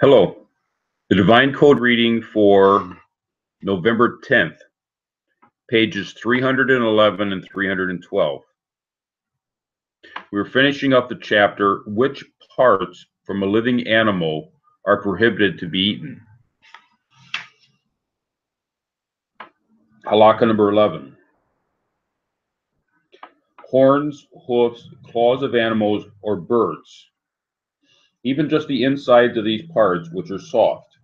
Hello. The Divine Code reading for November 10th, pages 311 and 312. We're finishing up the chapter, Which Parts from a Living Animal are Prohibited to be Eaten? Halakha number 11. Horns, hoofs, claws of animals or birds, even just the insides of these parts, which are soft,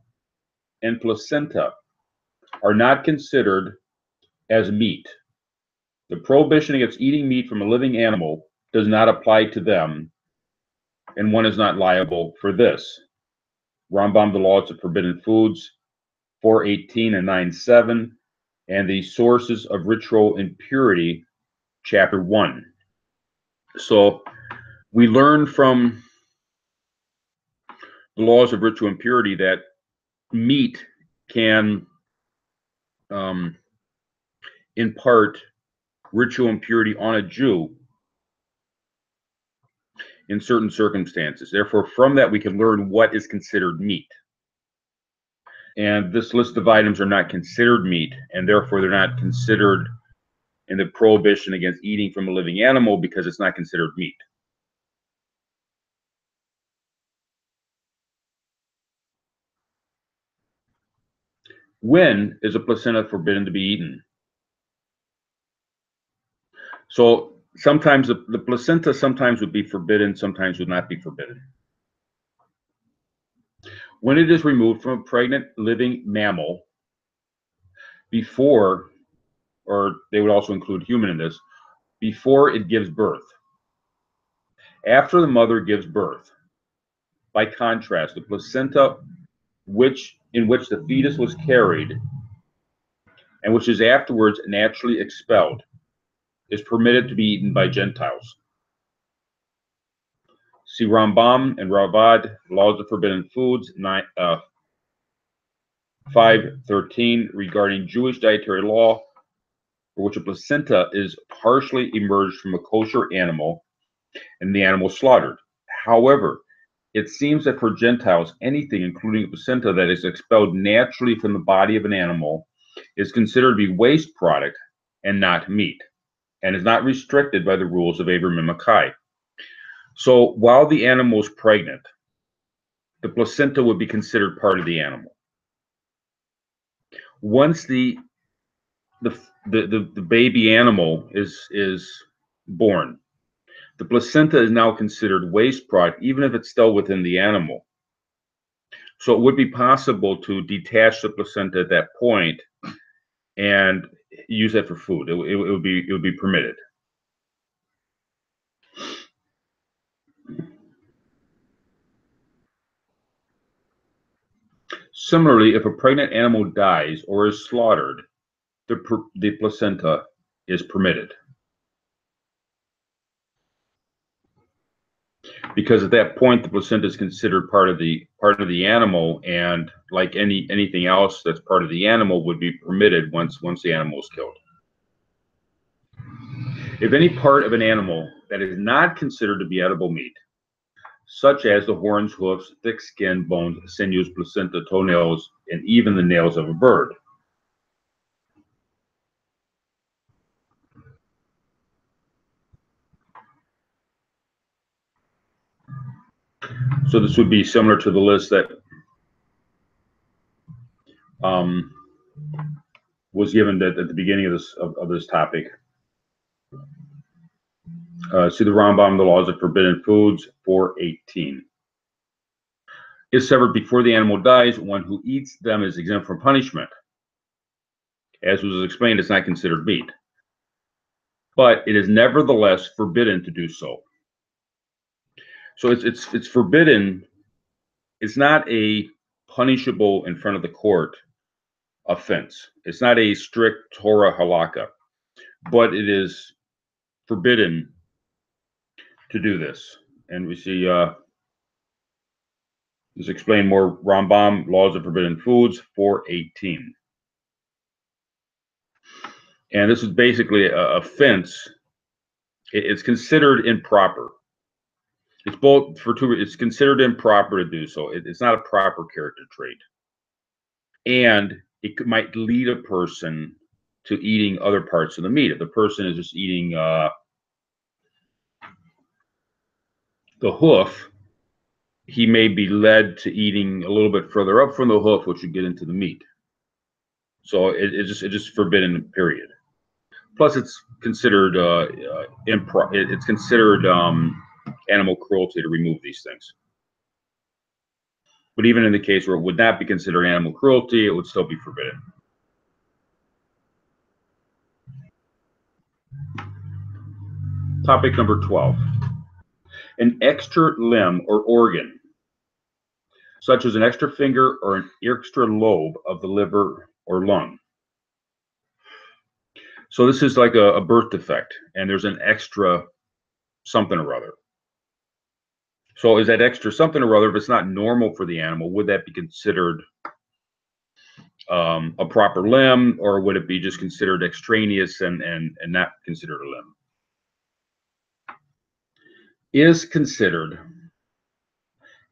and placenta, are not considered as meat. The prohibition against eating meat from a living animal does not apply to them, and one is not liable for this. Rambam, The Laws of Forbidden Foods, 4:18 and 9:7, and the Sources of Ritual Impurity, chapter 1. So we learn from the laws of ritual impurity that meat can impart ritual impurity on a Jew in certain circumstances. Therefore, from that, we can learn what is considered meat. And this list of items are not considered meat, and therefore they're not considered in the prohibition against eating from a living animal because it's not considered meat. When is a placenta forbidden to be eaten? So sometimes the placenta sometimes would be forbidden, sometimes would not be forbidden. When it is removed from a pregnant living mammal before, or they would also include human in this, before it gives birth. After the mother gives birth, by contrast, the placenta in which the fetus was carried and which is afterwards naturally expelled is permitted to be eaten by Gentiles. See Rambam and Ravad, Laws of Forbidden Foods, 5:13, regarding Jewish dietary law, for which a placenta is partially emerged from a kosher animal and the animal slaughtered. However, it seems that for Gentiles, anything, including a placenta that is expelled naturally from the body of an animal, is considered to be waste product and not meat, and is not restricted by the rules of Abram and Mackay. So while the animal is pregnant, the placenta would be considered part of the animal. Once the baby animal is born, the placenta is now considered waste product, even if it's still within the animal. So it would be possible to detach the placenta at that point and use that for food. It would be permitted. Similarly, if a pregnant animal dies or is slaughtered, the placenta is permitted, because at that point the placenta is considered part of the animal, and like anything else that's part of the animal would be permitted once the animal is killed. If any part of an animal that is not considered to be edible meat, such as the horns, hoofs, thick skin, bones, sinews, placenta, toenails, and even the nails of a bird, so this would be similar to the list that was given at the beginning of this topic. See the Rambam, The Laws of Forbidden Foods, 4:18. Is severed before the animal dies, one who eats them is exempt from punishment. As was explained, it's not considered meat, but it is nevertheless forbidden to do so. So it's forbidden. It's not a punishable in front of the court offense. It's not a strict Torah halakha, but it is forbidden to do this. And we see this explained more, Rambam, Laws of Forbidden Foods, 4:18. And this is basically a offense. It's considered improper. It's both for two. It's considered improper to do so. It's not a proper character trait, and might lead a person to eating other parts of the meat. If the person is just eating the hoof, he may be led to eating a little bit further up from the hoof, which would get into the meat. So it's just forbidden, period. Plus, it's considered it's considered animal cruelty to remove these things. But even in the case where it would not be considered animal cruelty, it would still be forbidden. Topic number 12. An extra limb or organ, such as an extra finger or an extra lobe of the liver or lung. So this is like a birth defect, and there's an extra something or other. So is that extra something or other, if it's not normal for the animal, would that be considered a proper limb, or would it be just considered extraneous and not considered a limb? Is considered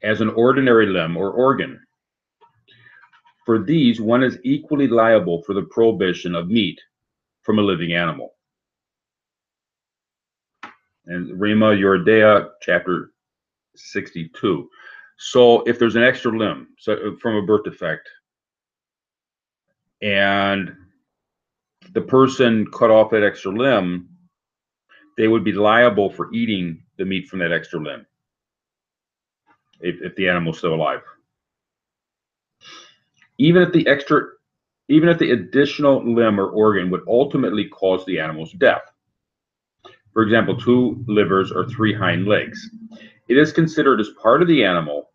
as an ordinary limb or organ. For these, one is equally liable for the prohibition of meat from a living animal. And Rima Yordea, chapter 62. So if there's an extra limb from a birth defect, and the person cut off that extra limb, they would be liable for eating the meat from that extra limb if the animal's still alive. Even if the additional limb or organ would ultimately cause the animal's death. For example, 2 livers or 3 hind legs. It is considered as part of the animal,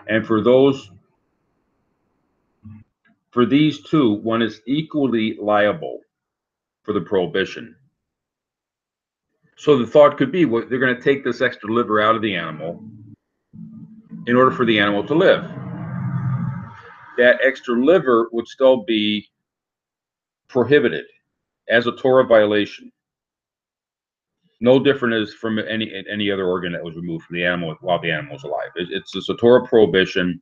and for these two, one is equally liable for the prohibition. So the thought could be, well, they're going to take this extra liver out of the animal in order for the animal to live. That extra liver would still be prohibited as a Torah violation. No different as from any other organ that was removed from the animal while the animal was alive. It's a Torah prohibition,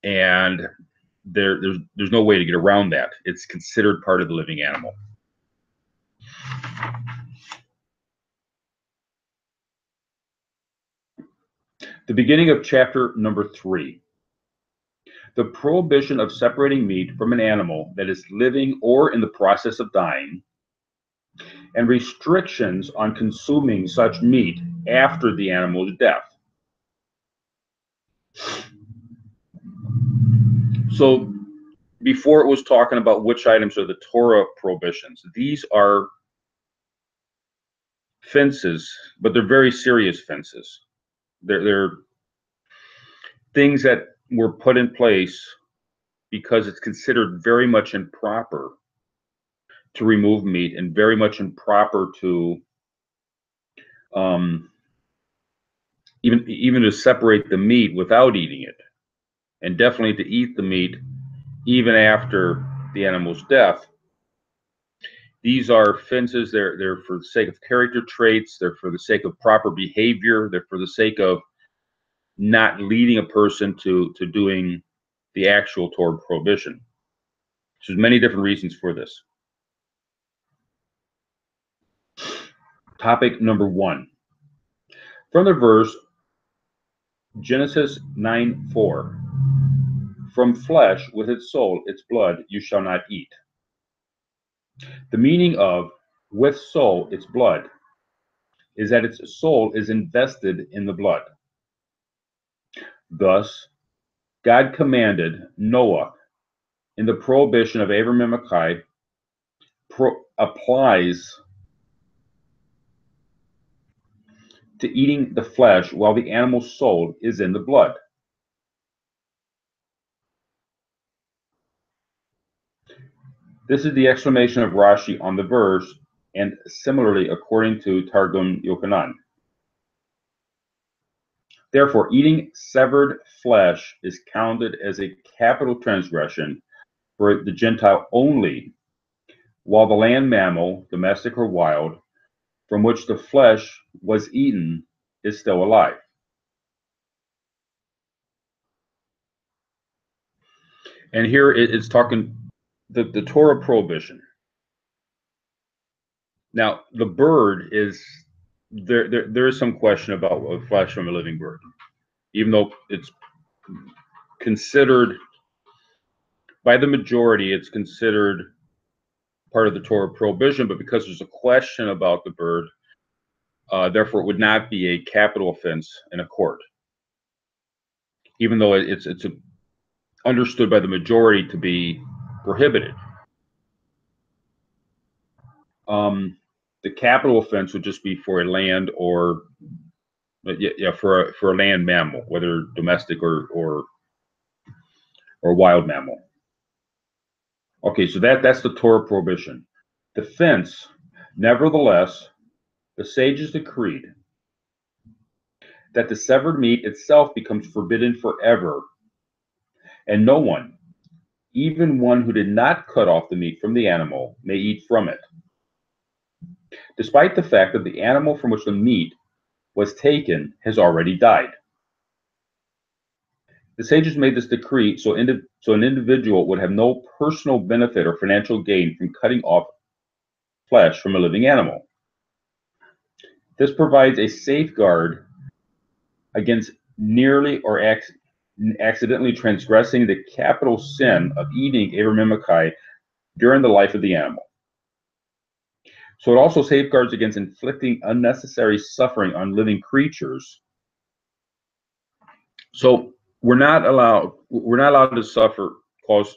and there's no way to get around that. It's considered part of the living animal. The beginning of chapter number 3. The prohibition of separating meat from an animal that is living or in the process of dying, and restrictions on consuming such meat after the animal's death. So before it was talking about which items are the Torah prohibitions. These are fences, but they're very serious fences. They're things that were put in place because it's considered very much improper to remove meat and very much improper to even to separate the meat without eating it, and definitely to eat the meat even after the animal's death. These are fences. They're for the sake of character traits. They're for the sake of proper behavior. They're for the sake of not leading a person to doing the actual Torah prohibition. There's many different reasons for this. Topic number 1. From the verse Genesis 9:4. From flesh with its soul, its blood, you shall not eat. The meaning of with soul, its blood, is that its soul is invested in the blood. Thus, God commanded Noah in the prohibition of Abraham and Achai applies to eating the flesh while the animal's soul is in the blood. This is the exclamation of Rashi on the verse, and similarly according to Targum Yochanan. Therefore, eating severed flesh is counted as a capital transgression for the Gentile only, while the land mammal, domestic or wild, from which the flesh was eaten, is still alive. And here it's talking the Torah prohibition. Now, the bird is there is some question about flesh from a living bird, even though it's considered by the majority, it's considered part of the Torah prohibition, but because there's a question about the bird, therefore it would not be a capital offense in a court, even though it's understood by the majority to be prohibited. The capital offense would just be for a land or for a land mammal, whether domestic or wild mammal. Okay, so that's the Torah prohibition. Defense, nevertheless, the sages decreed that the severed meat itself becomes forbidden forever, and no one, even one who did not cut off the meat from the animal, may eat from it, despite the fact that the animal from which the meat was taken has already died. The sages made this decree so an individual would have no personal benefit or financial gain from cutting off flesh from a living animal. This provides a safeguard against nearly or accidentally transgressing the capital sin of eating Aver Mimikai during the life of the animal. So it also safeguards against inflicting unnecessary suffering on living creatures. So we're not allowed to cause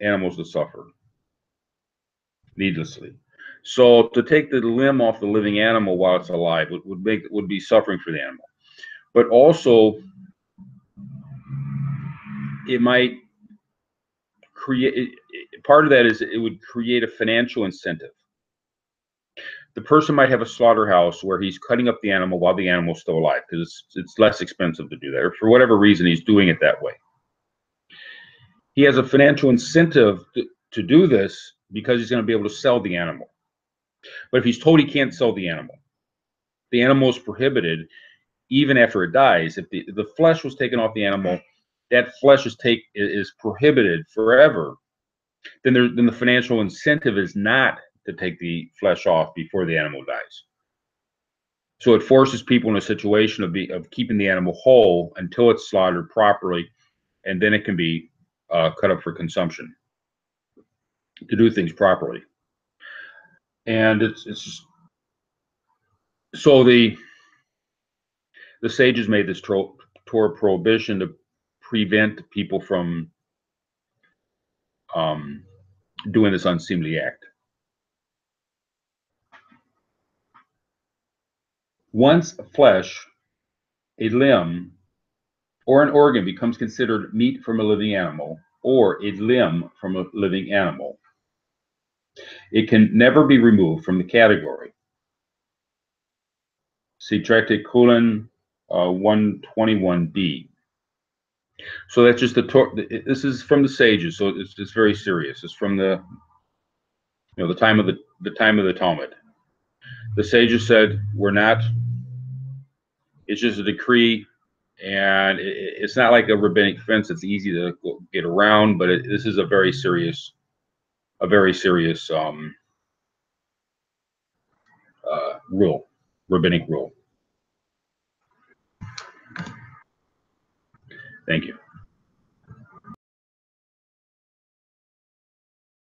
animals to suffer needlessly. So to take the limb off the living animal while it's alive would be suffering for the animal. But also it might create, part of that is it would create a financial incentive. The person might have a slaughterhouse where he's cutting up the animal while the animal's still alive because it's less expensive to do that, or for whatever reason he's doing it that way. He has a financial incentive to do this because he's going to be able to sell the animal. But if he's told he can't sell the animal is prohibited even after it dies. If the flesh was taken off the animal, that flesh is prohibited forever. Then the financial incentive is not to take the flesh off before the animal dies. So it forces people in a situation of keeping the animal whole until it's slaughtered properly, and then it can be cut up for consumption, to do things properly. And it's just, so the sages made this Torah prohibition to prevent people from doing this unseemly act. Once flesh, a limb, or an organ becomes considered meat from a living animal, or a limb from a living animal, it can never be removed from the category. See Tractate Kulin 121b. So that's just this is from the sages, so it's very serious. It's from the time of the Talmud. The sages said we're not. It's just a decree, and it's not like a rabbinic fence. It's easy to get around, but this is a very serious rule, rabbinic rule. Thank you.